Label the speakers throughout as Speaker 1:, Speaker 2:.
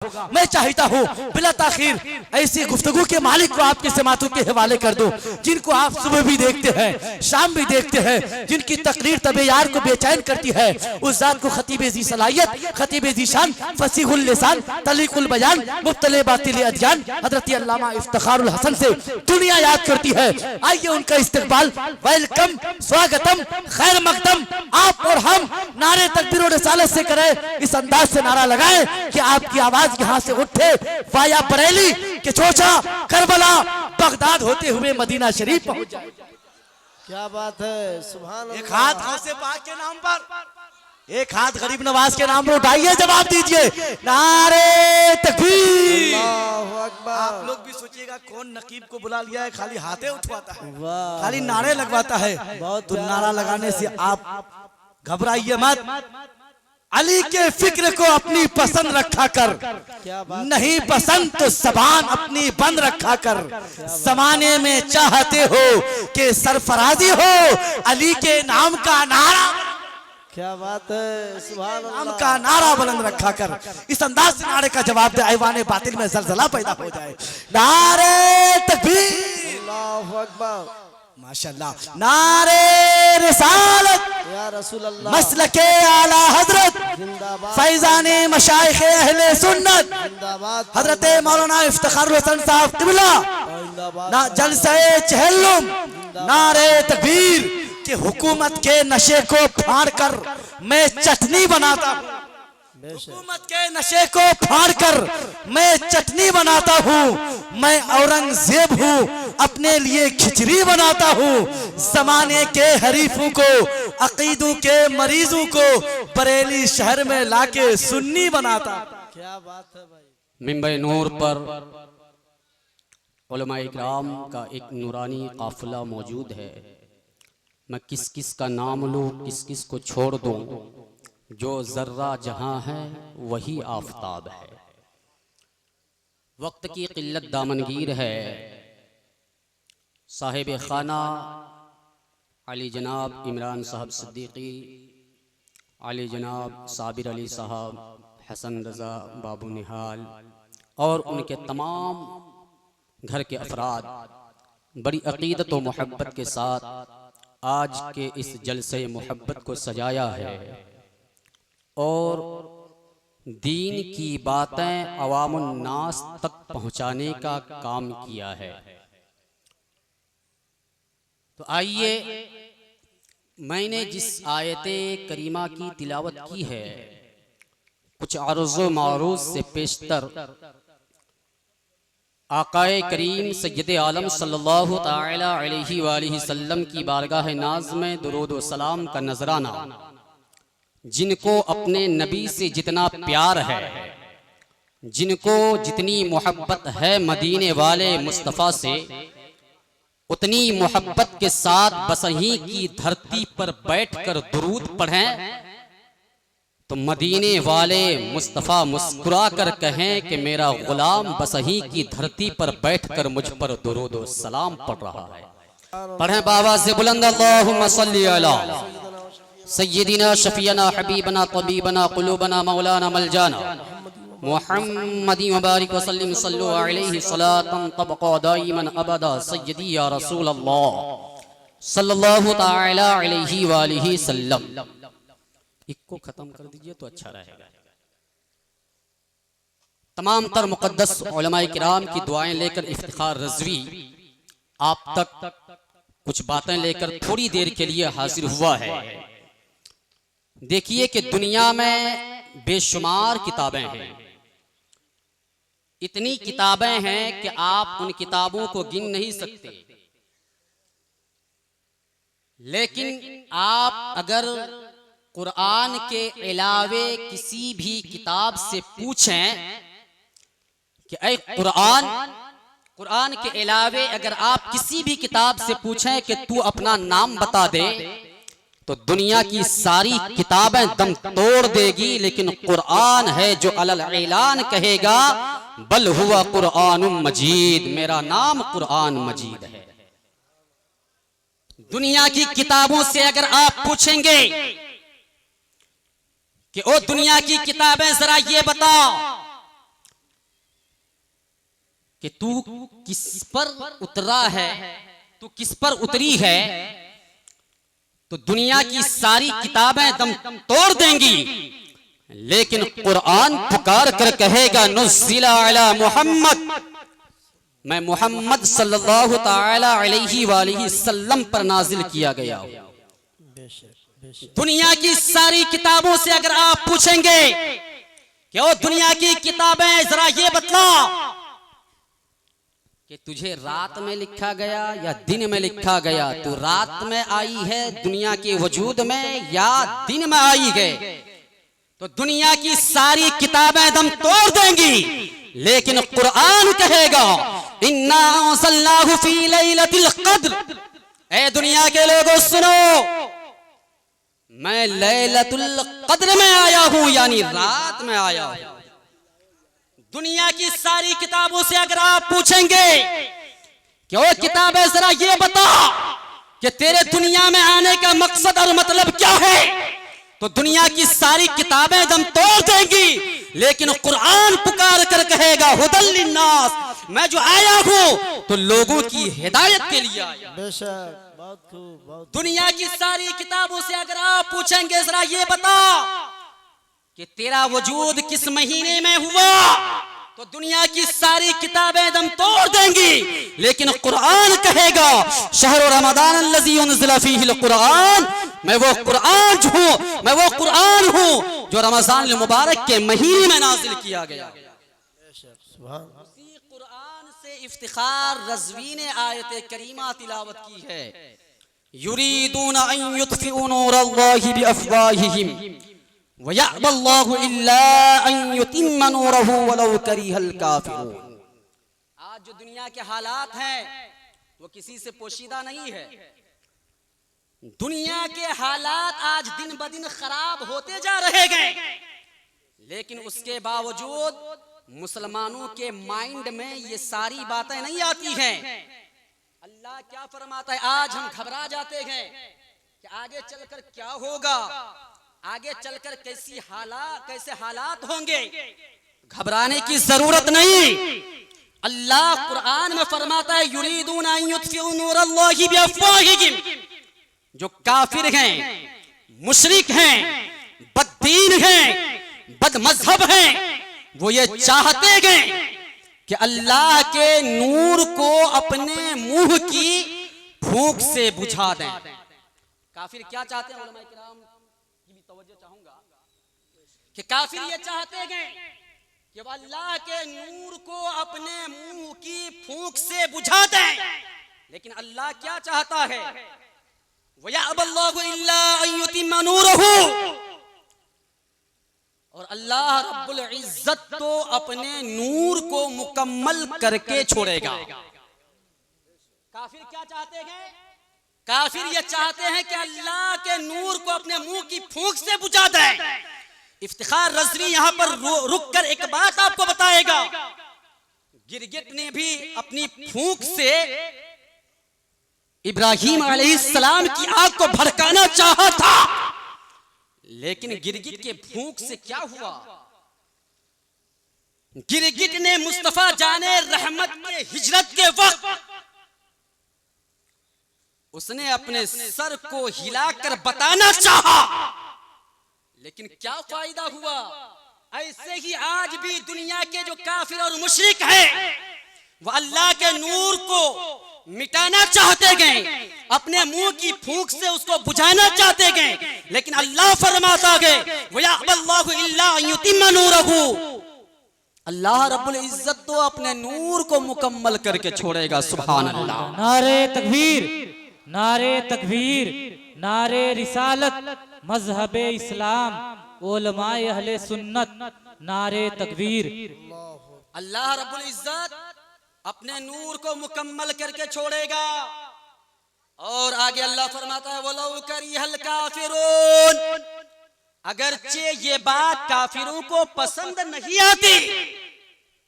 Speaker 1: मैं चाहता हूँ बिला ताखिर ऐसी गुफ्तगू के मालिक को आपके समातों के हवाले कर दूं, जिनको आप सुबह भी देखते हैं, शाम भी देखते हैं, जिनकी तकरीर तबे यार को बेचैन करती है। उस जात को खतीब ज़ी सलाहियत, खतीब ज़ी शान, फसीहुल लिसान, तलीकुल बयान, मुब्तले बातिल अदयान हज़रत अल्लामा इफ्तिखारुल हसन से दुनिया याद करती है। आइए उनका इस्तकबाल, वेलकम, स्वागतम, खैर मकदम आप और हम नारे तकबीर और रिसालत से करें। इस अंदाज से नारा लगाएं कि आपकी आवाज यहाँ से उठे वाया बरेली के चोचा, करबला, बगदाद होते हुए मदीना शरीफ पहुंच जाए।
Speaker 2: क्या बात है, सुभान अल्लाह।
Speaker 1: एक हाथ गौसे पाक के नाम पर, एक हाथ गरीब नवाज के नाम पर उठाइए, जवाब दीजिए नारे तकबीर।
Speaker 2: अल्लाहु अकबर।
Speaker 1: आप लोग भी सोचिएगा कौन नकीब को बुला लिया है, खाली हाथे उठवाता है, खाली नारे लगवाता है। तो नारा लगाने से आप घबराइए मत। अली के फिक्र को अपनी पसंद रखा कर, नहीं पसंद तो जबान अपनी बंद रखा कर। जमाने में चाहते हो कि सरफराजी हो, अली के नाम का नारा,
Speaker 2: क्या बात है, सुभान अल्लाह।
Speaker 1: नाम का नारा बुलंद रखा कर। इस अंदाज से नारे का जवाब दे, ऐवाने बातिल में जलजला पैदा हो जाए। नारे तकबीर,
Speaker 2: अल्लाहु अकबर,
Speaker 1: माशाल्लाह। नारे रिसालत
Speaker 2: या रसूल अल्लाह,
Speaker 1: मसलके आला हजरत,
Speaker 2: जिंदाबाद,
Speaker 1: फैजाने मशाइख अहले सुन्नत,
Speaker 2: जिंदाबाद,
Speaker 1: हजरत मौलाना इफ्तिखारुल हसन साहब क़िबला,
Speaker 2: जिंदाबाद,
Speaker 1: ना जलसे चहल्लुम, नारे तकबीर कि हुकूमत के नशे को फाड़ कर मैं चटनी बनाता हूँ। हुकूमत के नशे को फाड़ कर मैं चटनी बनाता हूँ। मैं औरंगजेब हूँ, अपने लिए खिचड़ी बनाता हूँ। जमाने के हरीफों को, अकीदों के मरीजों को बरेली शहर में लाके सुन्नी बनाता।
Speaker 2: क्या बात है भाई।
Speaker 3: मिंबर नूर पर उलमाए इकराम का एक नूरानी काफिला मौजूद है। मैं किस किस का नाम लूँ, किस किस को छोड़ दूँ। जो जर्रा जहाँ है वही आफताब है। वक्त की किल्लत दामनगीर है। साहिब खाना अली जनाब इमरान साहब सिद्दीकी, अली जनाब साबिर अली साहब, हसन रज़ा बाबू निहाल और उनके तमाम घर के अफराद बड़ी अकीदत व मोहब्बत के साथ आज के इस जलसे मोहब्बत को सजाया है और दीन की बातें अवामुन नास तक पहुंचाने का काम किया है। तो आइए, मैंने जिस आयते करीमा की तिलावत की है, कुछ अर्ज़ो मारूज़ से पेशतर आकाए करीम सय्यद आलम सल्लल्लाहु ताला अलैहि वसल्लम की बारगाह नाज में दुरूद व सलाम का नजराना, जिनको अपने नबी से जितना प्यार है, जिनको जितनी मोहब्बत है मदीने वाले मुस्तफ़ा से, उतनी मोहब्बत के साथ बसही की धरती पर बैठकर दुरूद पढ़ें तो मदीने वाले मुस्तफ़ा मुस्कुरा कर कहें कि मेरा गुलाम बसही की धरती पर बैठकर मुझ पर दुरूद व सलाम पढ़ रहा है। पढ़ें बाबा से बुलंद, अल्लाहुम्मा सल्ली अला सय्यदिना शफीना हबीबना तबीबना कुलूबना मौलाना मलजाना मुहम्मदी मुबारक वसल्लम सल्लु अलैहि सलातन तबका दाइमन अबदा सय्यदी या रसूल अल्लाह सल्लल्लाहु ताला अलैहि वालिहि सल्लम। इसको खत्म कर दीजिए तो अच्छा रहेगा। तमाम तर मुकद्दस उलमाए किराम की दुआएं लेकर इफ्तिखार रज़वी आप तक कुछ बातें लेकर थोड़ी देर के लिए हाजिर हुआ है। देखिए कि दुनिया में बेशुमार किताबें हैं। इतनी किताबें हैं कि आप उन किताबों को गिन नहीं सकते। लेकिन आप अगर कुरान के अलावे किसी भी किताब से पूछें कि ऐ कुरान के अलावे अगर आप किसी भी किताब से पूछें कि तू अपना नाम बता दे, तो दुनिया की सारी किताबें दम तोड़ देगी, लेकिन कुरान है जो अलल ऐलान कहेगा बल हुआ कुरानुम मजीद, मेरा नाम कुरान मजीद है। दुनिया की किताबों से अगर आप पूछेंगे कि ओ दुनिया की किताबें जरा ये बताओ कि तू किस पर उतरा है, तू किस पर उतरी है, तो दुनिया की सारी किताबें दम तोड़ देंगी, लेकिन कुरान पुकार कर कहेगा नुज़्ज़िला अला मुहम्मद, मैं मोहम्मद सल्लल्लाहु ताला अलैहि वसल्लम पर नाजिल किया गया हूं।
Speaker 2: बेशक बेशक।
Speaker 3: दुनिया की सारी किताबों से अगर आप पूछेंगे कि ओ दुनिया की किताबें जरा ये बतला कि तुझे रात में लिखा गया या दिन में लिखा गया, तू रात में आई है दुनिया के वजूद में या दिन में आई है, तो दुनिया की सारी किताबें दम तोड़ देंगी, लेकिन कुरान कहेगा इन्ना अंज़लनाहु फी लैलतिल क़द्र। ए दुनिया के लोगों सुनो, मैं लैलतुल क़द्र में आया हूं, यानी रात में आया हूं। दुनिया की सारी किताबों से अगर आप पूछेंगे कि ओ किताबें जरा ये बता कि तेरे दुनिया में आने का मकसद और मतलब क्या है, तो दुनिया की सारी किताबें दम तोड़ देंगी, लेकिन कुरान पुकार कर कहेगा हुदल लिन्नास, मैं जो आया हूं तो लोगों की हिदायत के लिए आया।
Speaker 2: बेशक, बहुत खूब बहुत।
Speaker 3: दुनिया की सारी किताबों से अगर आप पूछेंगे जरा ये बता कि तेरा वजूद किस महीने में हुआ, तो दुनिया की सारी किताबें दम तोड़ देंगी, लेकिन कुरान कहेगा शहर रमजान अल्लज़ी उन्ज़िला फ़ीहिल कुरान, मैं वो कुरान हूँ, मैं वो कुरान हूँ जो रमजान मुबारक के महीने में नाजिल किया गया।
Speaker 2: सुभान।
Speaker 3: उसी कुरान से इफ्तिखार रज़वी ने आयत करीमा तिलावत की है, युरीदूना अन युत्फ़िउ नूरल्लाहि बिअफ़वाहिहिम वयअबल्लाहु इल्ला अन युतिम्मा नूरहु वलौ करिहल काफ़िरून। आज जो दुनिया के हालात हैं वो किसी से पोशीदा नहीं है। दुनिया के हालात आज दिन ब दिन खराब होते जा रहे हैं, लेकिन उसके बावजूद मुसलमानों के माइंड में ये सारी बातें नहीं आती हैं। अल्लाह क्या फरमाता है, आज हम घबरा जाते हैं कि आगे चलकर क्या होगा, आगे चलकर कैसे हालात होंगे। घबराने की जरूरत नहीं। अल्लाह कुरान में फरमाता है युरीदूना अन युत्फ़िउ नूरल्लाहि बिअफ़वाहिहिम, जो काफिर हैं, मुशरिक हैं, बददीन हैं, बदमज़हब हैं, वो ये चाहते हैं कि अल्लाह के नूर को अपने मुंह की फूंक से बुझा दें। काफिर क्या चाहते हैं, उलमा इकराम की भी तवज्जो चाहूंगा कि काफिर ये चाहते हैं कि वो अल्लाह के नूर को अपने मुंह की फूंक से बुझा दें, लेकिन अल्लाह क्या चाहता है, वयअबल्लाहु इल्ला अन युतिम्मा नूरहु, और अल्लाह रब्बुल इज्जत तो अपने नूर को मुकम्मल करके छोड़ेगा। काफिर क्या चाहते हैं, काफिर ये चाहते हैं कि अल्लाह के नूर को अपने मुंह की फूंक से बुझा दें। इफ्तिखार रज़वी यहां पर रुक कर एक बात आपको बताएगा, गिरगिट ने भी अपनी फूंक से इब्राहीम अलैहिस्सलाम की आग को भड़काना चाहा था, लेकिन गिरगिट के फूंक से क्या हुआ, गिरगिट ने मुस्तफा जाने रहमत के हिजरत के वक्त उसने अपने सर को हिलाकर बताना चाहा, लेकिन क्या फायदा हुआ। ऐसे ही आज भी दुनिया के जो काफिर और मुशरिक हैं वो अल्लाह के नूर को मिटाना चाहते गए, अपने मुंह की फूंक से उसको बुझाना चाहते गए, लेकिन अल्लाह फरमाता गए वयअबल्लाहु इल्ला अन युतिम्मा नूरहु, अल्लाह रब्बुल इज्जत तो अपने नूर को मुकम्मल करके छोड़ेगा। सुभान अल्लाह।
Speaker 1: नारे तकबीर, नारे तकबीर, नारे रिसालत, मजहबे इस्लाम, उलमाए अहले सुन्नत, नारे तकबीर।
Speaker 3: अल्लाह रब्बुल इज्जत अपने नूर को मुकम्मल करके छोड़ेगा। और आगे अल्लाह फरमाता है वलौ करिहल काफिरून, अगरचे ये बात काफिरों को पसंद नहीं आती।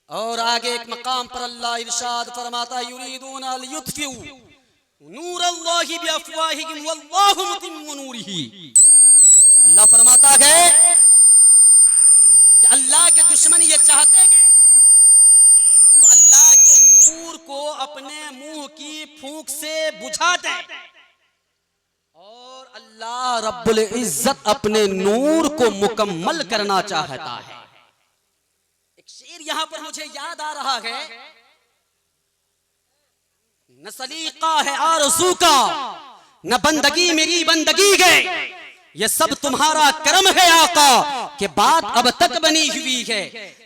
Speaker 3: और आगे एक मकाम पर अल्लाह इरशाद फरमाता है युरीदूना लियुत्फ़िउ नूरल्लाहि बिअफ़वाहिहिम वल्लाहु मुतिम्मु नूरिही। अल्लाह फरमाता है कि अल्लाह के दुश्मन ये चाहते हैं कि वो अल्लाह के को अपने मुंह की फूंक से बुझा दे। और अल्लाह रब्बुल इज्जत अपने नूर को मुकम्मल करना चाहता है। एक शेर यहां पर मुझे याद आ रहा है, न सलीका है आरज़ू का, न बंदगी मेरी बंदगी है, ये सब तुम्हारा करम है आका, कि बात अब तक बनी हुई है।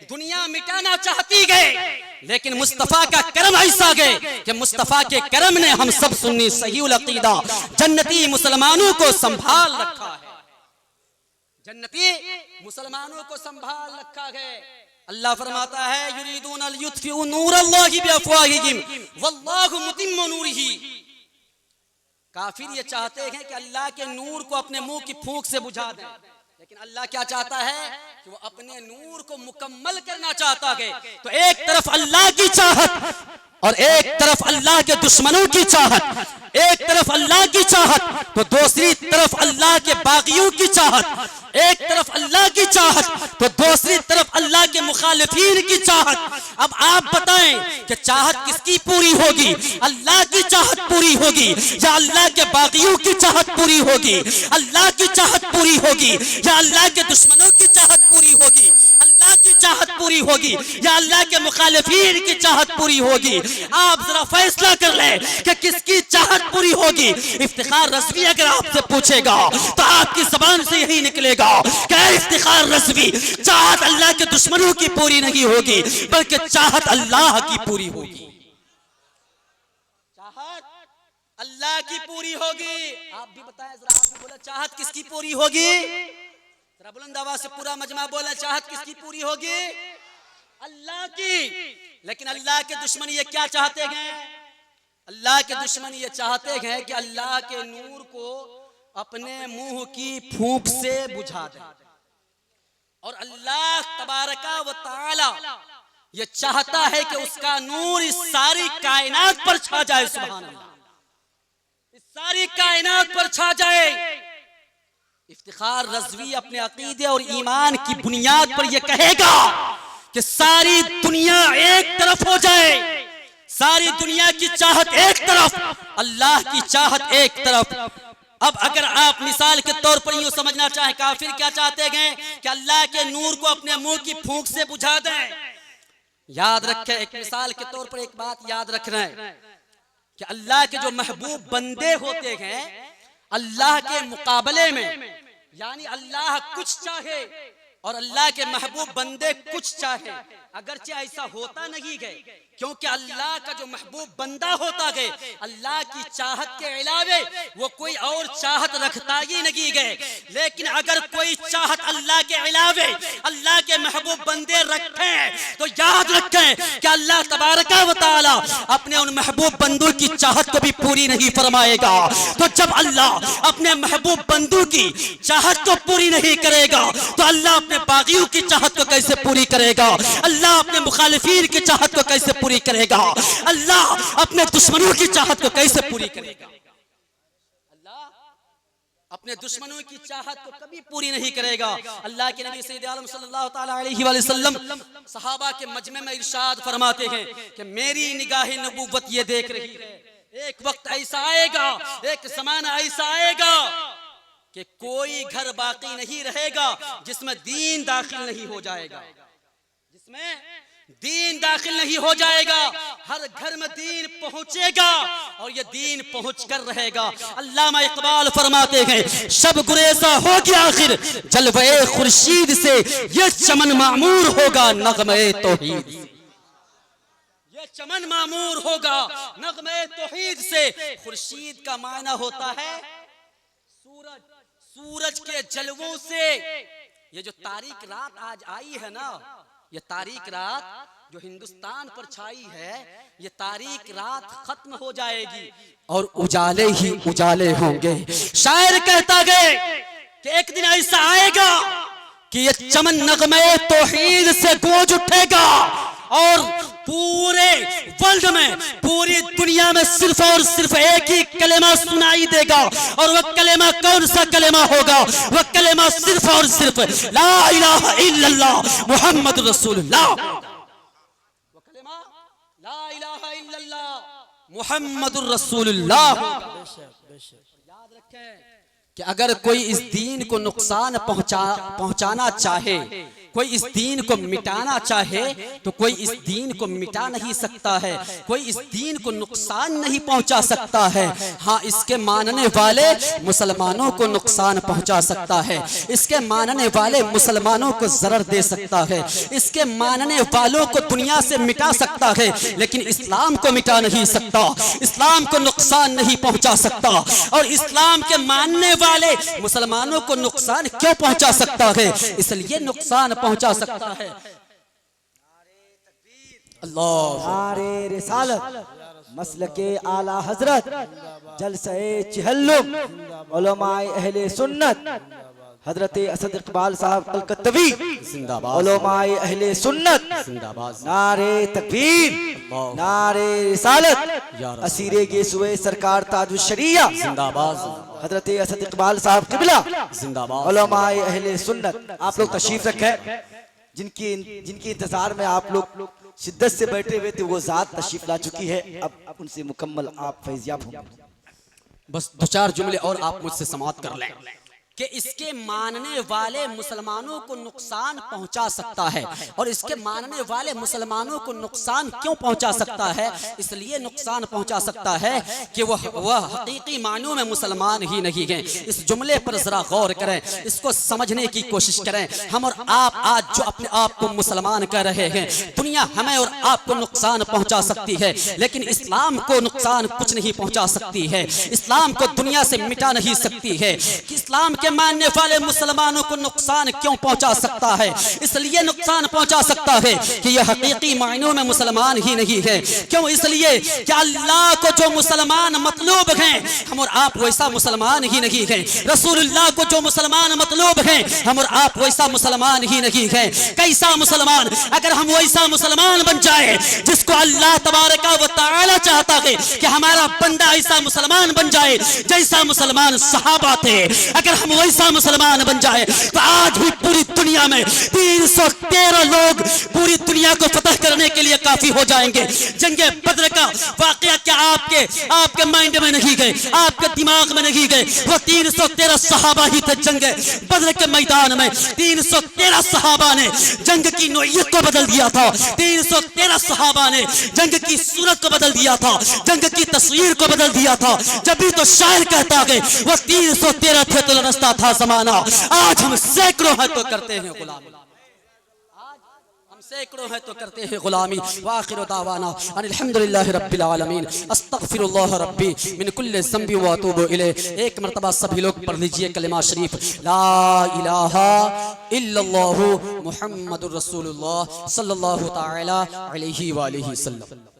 Speaker 3: दुनिया मिटाना चाहती गए, लेकिन मुस्तफा का करम ऐसा गए कि मुस्तफा के करम ने हम सब सुन्नी सहीउल अकीदा जन्नती मुसलमानों को संभाल रखा है। जन्नती मुसलमानों को संभाल रखा है। अल्लाह फरमाता है, युरीदून अल युत्फिउ नूरल्लाहि बिअफ़वाहिहिम वल्लाहु मुतिम्मु नूरिही। काफिर ये चाहते हैं कि अल्लाह के नूर को अपने मुंह की फूंक से बुझा दें, लेकिन अल्लाह क्या चाहता है कि वो अपने नूर को मुकम्मल करना चाहता है। तो एक तरफ अल्लाह की चाहत और एक तरफ अल्लाह के दुश्मनों की चाहत, एक तरफ अल्लाह की चाहत तो दूसरी तरफ अल्लाह के बागियों की चाहत, एक तरफ अल्लाह की चाहत तो दूसरी तरफ अल्लाह के मुखालिफीन की चाहत। अब आप बताएं कि चाहत किसकी पूरी होगी? अल्लाह की चाहत पूरी होगी या अल्लाह के बागियों की चाहत पूरी होगी? अल्लाह की चाहत पूरी होगी या अल्लाह के दुश्मनों की चाहत पूरी होगी? अल्लाह की चाहत पूरी होगी या अल्लाह के मुखालिफीन की चाहत पूरी होगी? आप जरा फैसला कर लें कि किसकी चाहत पूरी होगी। इफ्तिखार रज़वी अगर आपसे पूछेगा तो आपकी ज़बान से यही निकलेगा कि इफ्तिखार रज़वी, चाहत अल्लाह के दुश्मनों की पूरी नहीं होगी, बल्कि चाहत अल्लाह की पूरी होगी। चाहत अल्लाह की पूरी होगी। आप भी बताएं जरा, आप भी बोला चाहत किसकी पूरी होगी? जरा बुलंद आवाज से पूरा मजमा बोला, चाहत किसकी पूरी होगी? अल्लाह की। लेकिन अल्लाह के दुश्मन ये क्या चाहते हैं? अल्लाह के दुश्मन ये चाहते हैं कि अल्लाह के नूर को अपने मुंह की फूंक से बुझा दे। और अल्लाह तबारका व तआला ये चाहता है कि उसका नूर इस सारी कायनात पर छा जाए। सुभान अल्लाह, इस सारी कायनात पर छा जाए। इफ्तिखार रज़वी अपने अकीदे और ईमान की बुनियाद पर यह कहेगा कि सारी दुनिया एक तरफ हो जाए, सारी दुनिया की चाहत एक तरफ, अल्लाह की चाहत एक तरफ। अब अगर आप मिसाल के तौर पर यूं समझना चाहें, काफिर क्या चाहते हैं कि अल्लाह के नूर को अपने मुंह की फूंक से बुझा दें। याद रखें, एक मिसाल के तौर पर एक बात याद रखना है कि अल्लाह के जो महबूब बंदे होते हैं, अल्लाह के मुकाबले में, यानी अल्लाह कुछ चाहे और अल्लाह के महबूब बंदे कुछ चाहे, अगरचे ऐसा होता नहीं है, क्योंकि अल्लाह का जो महबूब बंदा होता है, अल्लाह की चाहत के अलावे वो कोई और चाहत रखता ही नहीं है। लेकिन अगर कोई चाहत अल्लाह के अलावे अल्लाह के महबूब बंदे रखें तो याद रखें कि अल्लाह तबारका व तआला अपने उन महबूब बंदों की चाहत को भी पूरी नहीं फरमाएगा। तो जब अल्लाह अपने महबूब बंदों की चाहत को पूरी नहीं करेगा तो अल्लाह अपने बागियों की चाहत को कैसे पूरी करेगा? अल्लाह अपने मुखालिफीन की चाहत को कैसे पूरी करेगा? अल्लाह अपने दुश्मनों की चाहत को कैसे पूरी करेगा? अल्लाह अपने दुश्मनों की चाहत को कभी पूरी नहीं करेगा। अल्लाह के नबी सय्यद आलम सल्लल्लाहु तआला अलैहि वसल्लम सहाबा के मजमे में इरशाद फरमाते हैं कि मेरी निगाह नबूवत ये देख रही है, एक वक्त ऐसा आएगा, एक ज़माना ऐसा आएगा कि कोई घर बाकी नहीं रहेगा जिसमें दीन दाखिल नहीं हो जाएगा, जिसमें दीन दाखिल नहीं हो जाएगा। हर घर में दीन पहुंचेगा और ये दीन पहुंच कर रहेगा। अल्लामा इकबाल फरमाते हैं, शब गुरेज़ा हो गया आखिर जलवे खुर्शीद से, ये चमन मामूर होगा नग़मे तौहीद, ये चमन मामूर होगा नग़मे तौहीद से। खुर्शीद का माना होता है सूरज, सूरज के जलवों से। ये जो तारीक रात आज आई है ना, ये तारीक रात जो हिंदुस्तान पर छाई है, ये तारीक रात खत्म हो जाएगी और उजाले ही उजाले होंगे। शायर कहता गए कि एक दिन ऐसा आएगा कि ये चमन नग़मे तौहीद से गूंज उठेगा और पूरे वर्ल्ड में, पूरी दुनिया में सिर्फ और सिर्फ एक ही कलेमा सुनाई देगा। और वह कलेमा कौन सा कलेमा होगा? वह कलेमा सिर्फ और सिर्फ ला इलाहा इल्लल्लाह मुहम्मद रसूलुल्लाह। वह कलेमा ला इलाहा इल्लल्लाह मुहम्मदुर रसूलुल्लाह।
Speaker 2: बेशक बेशक
Speaker 3: याद रखें कि अगर कोई इस दीन को नुकसान पहुंचाना चाहे, कोई इस दीन को मिटाना चाहे, तो कोई इस दीन को मिटा नहीं सकता है, कोई इस दीन को नुकसान नहीं पहुंचा सकता है। हाँ, इसके मानने वाले मुसलमानों को नुकसान पहुंचा सकता है, इसके मानने वाले मुसलमानों को जरर दे सकता है, इसके मानने वालों को दुनिया से मिटा सकता है, लेकिन इस्लाम को मिटा नहीं सकता, इस्लाम को नुकसान नहीं पहुंचा सकता। और इस्लाम के मानने वाले मुसलमानों को नुकसान क्यों पहुंचा सकता है? इसलिए नुकसान पहुंचा सकता है। अल्लाह
Speaker 4: नारे रिसालत मसलके आला हजरत जलसे चिहल्लुम उलमाए अहले सुन्नत हजरत असद इकबाल साहब कलकत्तवी
Speaker 3: जिंदाबाद,
Speaker 4: उलमाए अहले सुन्नत
Speaker 3: जिंदाबाद,
Speaker 4: नारे तकबीर नारे रिसालत
Speaker 3: या रसूल।
Speaker 4: असीरे गेसुए सरकार ताजुश शरिया
Speaker 3: जिंदाबाद,
Speaker 4: हजरत असद इकबाल साहब किबला
Speaker 3: जिंदाबाद,
Speaker 4: उलमाए अहले सुन्नत। आप लोग तशरीफ रखें, जिनके इंतजार में आप लोग शिद्दत से बैठे हुए थे, वो जात तशरीफ ला चुकी है। अब उनसे मुकम्मल आप फैज़याब होंगे।
Speaker 3: बस दो चार जुमले और आप मुझसे समाअत कर लें कि इसके मानने वाले मुसलमानों को नुकसान पहुंचा सकता है। और इसके मानने वाले मुसलमानों को नुकसान क्यों पहुंचा सकता है? इसलिए नुकसान पहुंचा सकता है कि वह हकीकी मानों में मुसलमान ही नहीं हैं। इस जुमले पर जरा गौर करें, इसको समझने की कोशिश करें। हम और आप आज जो अपने आप को मुसलमान कह रहे हैं, दुनिया हमें और आपको नुकसान पहुंचा सकती है, लेकिन इस्लाम को नुकसान कुछ नहीं पहुंचा सकती है, इस्लाम को दुनिया से मिटा नहीं सकती है। कि इस्लाम के मानने वाले मुसलमानों को नुकसान क्यों पहुंचा सकता है? इसलिए नुकसान पहुंचा सकता है कि यह हकीकी मायनों में मुसलमान ही नहीं है। क्यों? इसलिए कि अल्लाह को जो मुसलमान मतलूब हैं, हम और आप वैसा मुसलमान ही नहीं हैं। रसूलुल्लाह को जो मुसलमान मतलूब हैं, हम और आप वैसा मुसलमान ही नहीं हैं। कैसा मुसलमान? अगर हम वैसा मुसलमान बन जाए जिसको अल्लाह तबारक व तआला चाहता है कि हमारा बंदा ऐसा मुसलमान बन जाए जैसा मुसलमान सहाबा थे, अगर हम वैसा मुसलमान बन जाए तो आज भी पूरी दुनिया में 313 लोग पूरी दुनिया को फतह करने के लिए काफी हो जाएंगे। जंगे बद्र का वाकया क्या आपके माइंड में नहीं गए, आपके दिमाग में नहीं गए? वो 313 सहाबा ही थे। जंगे बद्र के मैदान में 313 सहाबा ने जंग की नौइयत को बदल दिया था, 313 सहाबा ने जंग की सूरत को बदल दिया था, जंग की तस्वीर को बदल दिया था। जब भी तो शायर कहता है वो 313 थे तो रस्ता था ज़माना, आज हम सैकड़ों हैं तो करते हैं गुलामी, आज हम सैकड़ों हैं तो करते हैं गुलामी। वाखिर दावाना अनिल हम्दुलिल्लाहि रब्बिल आलमीन अस्तगफिरुल्लाह रब्बी मिन कुल्लि ज़ंबि व अतूबु इलैह। एक मर्तबा सभी लोग पढ़ लीजिए कलिमा शरीफ, ला इलाहा इल्लल्लाहु मुहम्मदुर रसूलुल्लाह सल्लल्लाहु तआला अलैहि व आलिहि वसल्लम।